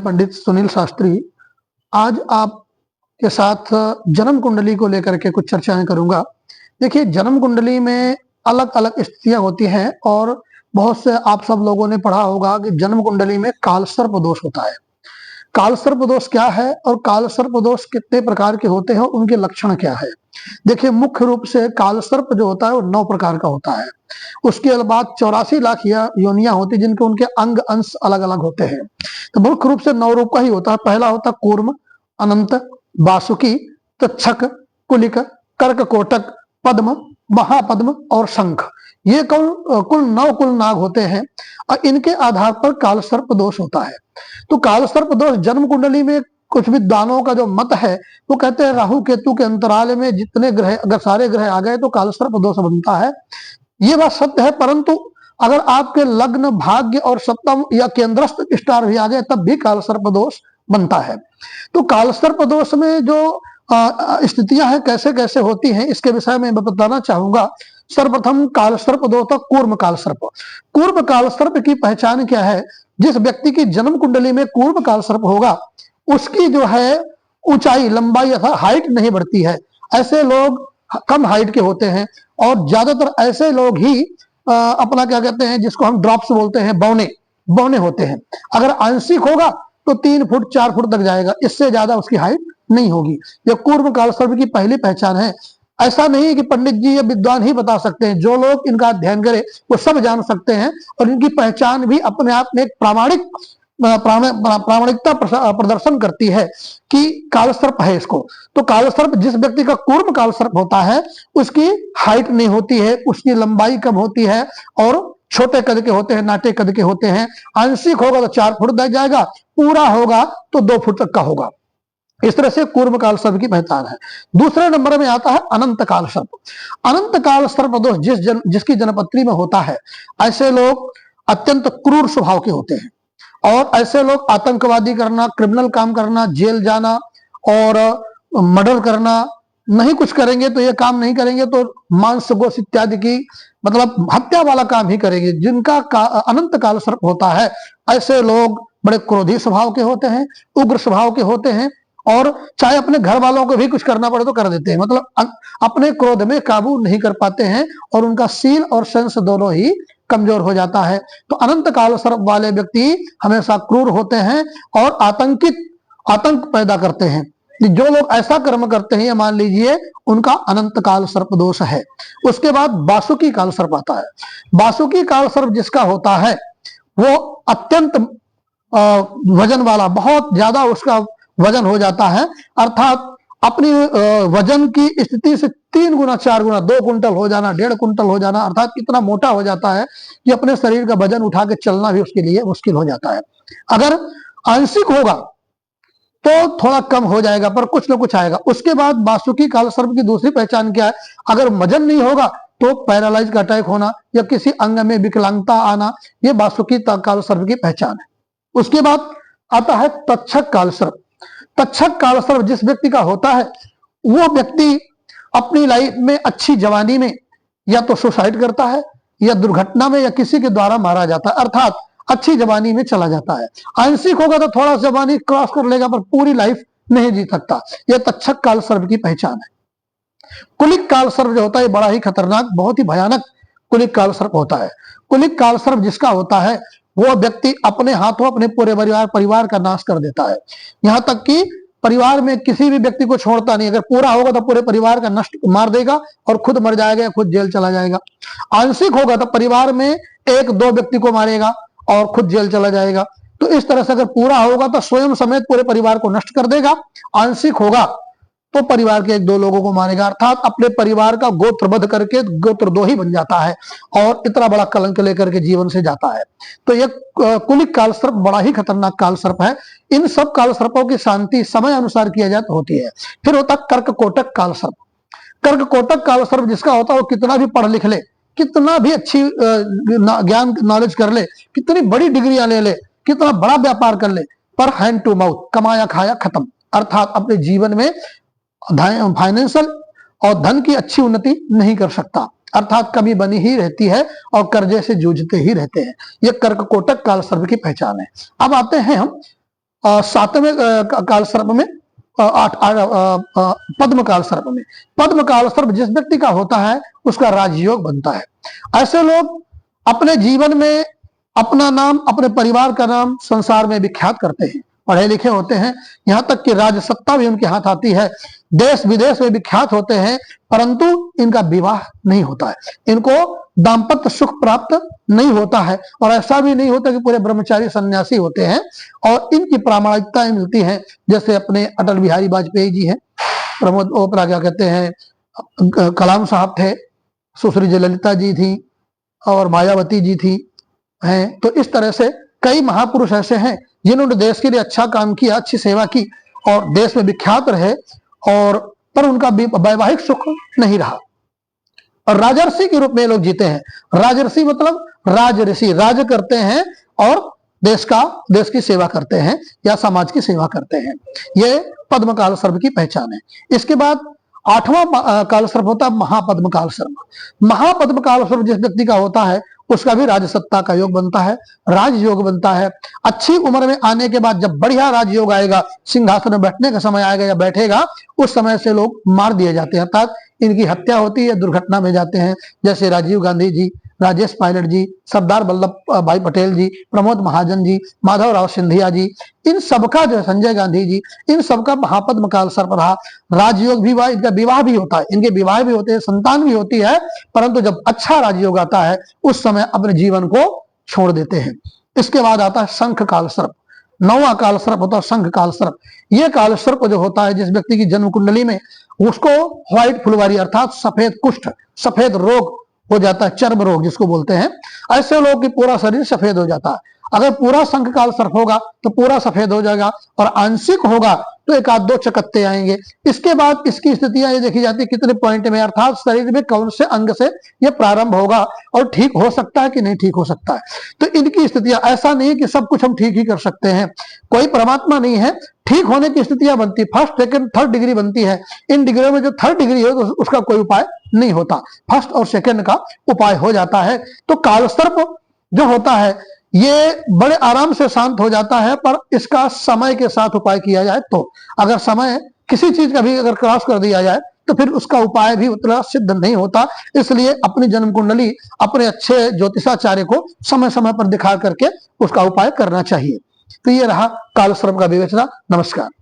पंडित सुनील शास्त्री। आज आपके साथ जन्म कुंडली को लेकर के कुछ चर्चाएं करूंगा। देखिए, जन्म कुंडली में अलग अलग स्थितियां होती हैं और बहुत से आप सब लोगों ने पढ़ा होगा कि जन्म कुंडली में काल सर्प दोष होता है। काल सर्प दोष क्या है और काल सर्प दोष कितने प्रकार के होते हैं, उनके लक्षण क्या है। देखिए, मुख्य रूप से काल सर्प जो होता है वो 9 प्रकार का होता है। उसके बाद 84 लाख योनियां होती जिनके उनके अंग अंश अलग अलग होते हैं। तो मुख्य रूप से 9 रूप का ही होता है। पहला होता है कूर्म, अनंत, वासुकी, तक्षक, कुलिक, कर्ककोटक, पद्म, महापद्म और शंख। ये कुल 9 नाग होते हैं और इनके आधार पर काल सर्प दोष होता है। तो काल सर्प दोष जन्म कुंडली में कुछ विद्वानों का जो मत है वो कहते हैं राहु केतु के अंतराल में जितने ग्रह, अगर सारे ग्रह आ गए तो काल सर्प दोष बनता है। ये बात सत्य है, परंतु अगर आपके लग्न, भाग्य और सप्तम या केंद्रस्थ स्टार भी आ गए तब भी काल सर्प दोष बनता है। तो काल सर्प दोष में जो स्थितियां हैं कैसे कैसे होती हैं इसके विषय में मैं बताना चाहूंगा। सर्वप्रथम काल सर्प दोष था कूर्म काल सर्प। कूर्म काल सर्प की पहचान क्या है? जिस व्यक्ति की जन्म कुंडली में कूर्म काल सर्प होगा उसकी जो है ऊंचाई, लंबाई अथवा हाइट नहीं बढ़ती है। ऐसे लोग कम हाइट के होते हैं और ज्यादातर ऐसे लोग ही अपना क्या कहते हैं, जिसको हम ड्रॉप्स बोलते हैं, बौने होते हैं। अगर आंशिक होगा तो 3 फुट 4 फुट तक जाएगा, इससे ज्यादा उसकी हाइट नहीं होगी। यह कूर्म काल सर्प की पहली पहचान है। ऐसा नहीं है कि पंडित जी या विद्वान ही बता सकते हैं, जो लोग इनका अध्ययन करें वो सब जान सकते हैं और इनकी पहचान भी अपने आप में एक प्रामाणिकता प्रदर्शन करती है कि काल सर्प है इसको। तो काल सर्प जिस व्यक्ति का कूर्म काल सर्प होता है उसकी हाइट नहीं होती है, उसकी लंबाई कम होती है और छोटे कद के होते हैं, नाटे कद के होते हैं। आंशिक होगा तो 4 फुट तक जाएगा, पूरा होगा तो 2 फुट तक का होगा। इस तरह से कूर्म काल सर्प की पहचान है। दूसरे नंबर में आता है अनंत काल सर्प। अनंत काल सर्प दोष जिसकी जन्मपत्री में होता है, ऐसे लोग अत्यंत क्रूर स्वभाव के होते हैं और ऐसे लोग आतंकवादी करना, क्रिमिनल काम करना, जेल जाना और मर्डर करना, नहीं कुछ करेंगे तो ये काम नहीं करेंगे तो मांस गोश इत्यादि की मतलब हत्या वाला काम ही करेंगे। जिनका अनंत काल सर्प होता है ऐसे लोग बड़े क्रोधी स्वभाव के होते हैं, उग्र स्वभाव के होते हैं और चाहे अपने घर वालों को भी कुछ करना पड़े तो कर देते हैं। मतलब अपने क्रोध में काबू नहीं कर पाते हैं और उनका शील और सेंस दोनों ही कमजोर हो जाता है। तो अनंत काल सर्प वाले व्यक्ति हमेशा क्रूर होते हैं और आतंक पैदा करते हैं। जो लोग ऐसा कर्म करते हैं, मान लीजिए उनका अनंत काल सर्प दोष है। उसके बाद वासुकी काल सर्प आता है। वासुकी काल सर्प जिसका होता है वो अत्यंत वजन वाला, बहुत ज्यादा उसका वजन हो जाता है, अर्थात अपनी वजन की स्थिति से 3 गुना 4 गुना, 2 कुंटल हो जाना, 1.5 कुंटल हो जाना, अर्थात इतना मोटा हो जाता है कि अपने शरीर का वजन उठा के चलना भी उसके लिए मुश्किल हो जाता है। अगर आंशिक होगा तो थोड़ा कम हो जाएगा पर कुछ न कुछ आएगा। उसके बाद वासुकी काल सर्प की दूसरी पहचान क्या है? अगर वजन नहीं होगा तो पैरालाइज का अटैक होना या किसी अंग में विकलांगता आना, ये वासुकी काल सर्प की पहचान है। उसके बाद आता है तक्षक काल सर्प। तक्षक काल सर्प जिस व्यक्ति का होता है वो व्यक्ति अपनी लाइफ में अच्छी जवानी में या तो सुसाइड करता है या दुर्घटना में या किसी के द्वारा मारा जाता है, अर्थात अच्छी जवानी में चला जाता है। आंशिक होगा तो थोड़ा जवानी क्रॉस कर लेगा पर पूरी लाइफ नहीं जी सकता। यह तक्षक काल सर्प की पहचान है। कुलिक काल सर्प जो होता है बड़ा ही खतरनाक, बहुत ही भयानक कुलिक काल सर्प होता है। कुलिक काल सर्प जिसका होता है वो व्यक्ति अपने हाथों अपने पूरे परिवार का नाश कर देता है। यहां तक कि परिवार में किसी भी व्यक्ति को छोड़ता नहीं, अगर पूरा होगा तो पूरे परिवार का नष्ट मार देगा और खुद मर जाएगा, खुद जेल चला जाएगा। आंशिक होगा तो परिवार में 1-2 व्यक्ति को मारेगा और खुद जेल चला जाएगा। तो इस तरह से अगर पूरा होगा तो स्वयं समेत पूरे परिवार को नष्ट कर देगा। आंशिक होगा तो परिवार के 1-2 लोगों को मारेगा, अर्थात अपने परिवार का गोत्रवध करके गोत्रद्रोही बन जाता है और इतना बड़ा कलंक लेकर के जीवन से जाता है। तो यह कुलिक काल सर्प बड़ा ही खतरनाक काल सर्प है। इन सब काल सर्पों की शांति समय अनुसार किया जाए तो होती है। फिर होता कर्ककोटक काल सर्प। कर्ककोटक काल सर्प जिसका होता है वो कितना भी पढ़ लिख ले, कितना भी अच्छी ज्ञान नॉलेज कर ले, कितनी बड़ी डिग्रियां ले ले, कितना बड़ा व्यापार कर ले, पर हैंड टू माउथ, कमाया खाया खत्म, अर्थात अपने जीवन में फाइनेंशियल और धन की अच्छी उन्नति नहीं कर सकता, अर्थात कमी बनी ही रहती है और कर्जे से जूझते ही रहते हैं। यह कर्ककोटक काल सर्प की पहचान है। अब आते हैं हम सातवें काल सर्प में, पद्म काल सर्प में, पद्म काल सर्प जिस व्यक्ति का होता है उसका राजयोग बनता है। ऐसे लोग अपने जीवन में अपना नाम, अपने परिवार का नाम संसार में विख्यात करते हैं, पढ़े लिखे होते हैं, यहाँ तक कि राजसत्ता भी उनके हाथ आती है, देश विदेश में विख्यात होते हैं, परंतु इनका विवाह नहीं होता है, इनको दाम्पत्य सुख प्राप्त नहीं होता है। और ऐसा भी नहीं होता कि पूरे ब्रह्मचारी सन्यासी होते हैं और इनकी प्रामाणिकताएं मिलती हैं, जैसे अपने अटल बिहारी वाजपेयी जी हैं, प्रमोद ओपरा क्या कहते हैं, कलाम साहब थे, सुश्री जयललिता जी थी और मायावती जी थी हैं। तो इस तरह से कई महापुरुष ऐसे हैं जिन्होंने देश के लिए अच्छा काम किया, अच्छी सेवा की और देश में विख्यात रहे, और पर उनका वैवाहिक सुख नहीं रहा और राजर्षि के रूप में लोग जीते हैं। राजर्षि मतलब राज ऋषि, राज करते हैं और देश की सेवा करते हैं या समाज की सेवा करते हैं। ये पद्म काल सर्प की पहचान है। इसके बाद 8वां काल सर्प होता है महापद्म काल सर्प। महापद्म काल सर्प जिस व्यक्ति का होता है उसका भी राजसत्ता का योग बनता है, राजयोग बनता है। अच्छी उम्र में आने के बाद जब बढ़िया राजयोग आएगा, सिंहासन में बैठने का समय आएगा या बैठेगा, उस समय से लोग मार दिए जाते हैं, अर्थात इनकी हत्या होती है, दुर्घटना में जाते हैं, जैसे राजीव गांधी जी, राजेश पायलट जी, सरदार वल्लभ भाई पटेल जी, प्रमोद महाजन जी, माधवराव सिंधिया जी, इन सबका जो संजय गांधी जी, इन सबका महापद्म काल सर्प रहा। राजयोग भी हुआ, इनका विवाह भी होता है, इनके विवाह भी होते हैं, संतान भी होती है, परंतु जब अच्छा राजयोग आता है उस समय अपने जीवन को छोड़ देते हैं। इसके बाद आता है शंख काल सर्प। 9वां काल सर्प होता है शंख काल सर्प। यह काल सर्प जो होता है जिस व्यक्ति की जन्म कुंडली में, उसको व्हाइट फुलवारी अर्थात सफेद कुष्ठ, सफेद रोग हो जाता है, चर्म रोग जिसको बोलते हैं। ऐसे लोग की पूरा शरीर सफेद हो जाता है। अगर पूरा शंख काल सर्प होगा तो पूरा सफेद हो जाएगा, और आंशिक होगा तो एक आध दो चकत्ते आएंगे। इसके बाद इसकी स्थितियां ये देखी जाती है कितने पॉइंट में, अर्थात शरीर में कौन से अंग से ये प्रारंभ होगा और ठीक हो सकता है कि नहीं ठीक हो सकता है। तो इनकी स्थितियां, ऐसा नहीं कि सब कुछ हम ठीक ही कर सकते हैं, कोई परमात्मा नहीं है, ठीक होने की स्थितियां बनती, फर्स्ट सेकंड थर्ड डिग्री बनती है। इन डिग्रियों में जो थर्ड डिग्री हो तो उसका कोई उपाय नहीं होता, फर्स्ट और सेकंड का उपाय हो जाता है। तो कालसर्प जो होता है ये बड़े आराम से शांत हो जाता है, पर इसका समय के साथ उपाय किया जाए तो, अगर समय किसी चीज का भी अगर क्रॉस कर दिया जाए तो फिर उसका उपाय भी उतना सिद्ध नहीं होता। इसलिए अपनी जन्म कुंडली अपने अच्छे ज्योतिषाचार्य को समय समय पर दिखा करके उसका उपाय करना चाहिए। तो ये रहा कालसर्प का विवेचना। नमस्कार।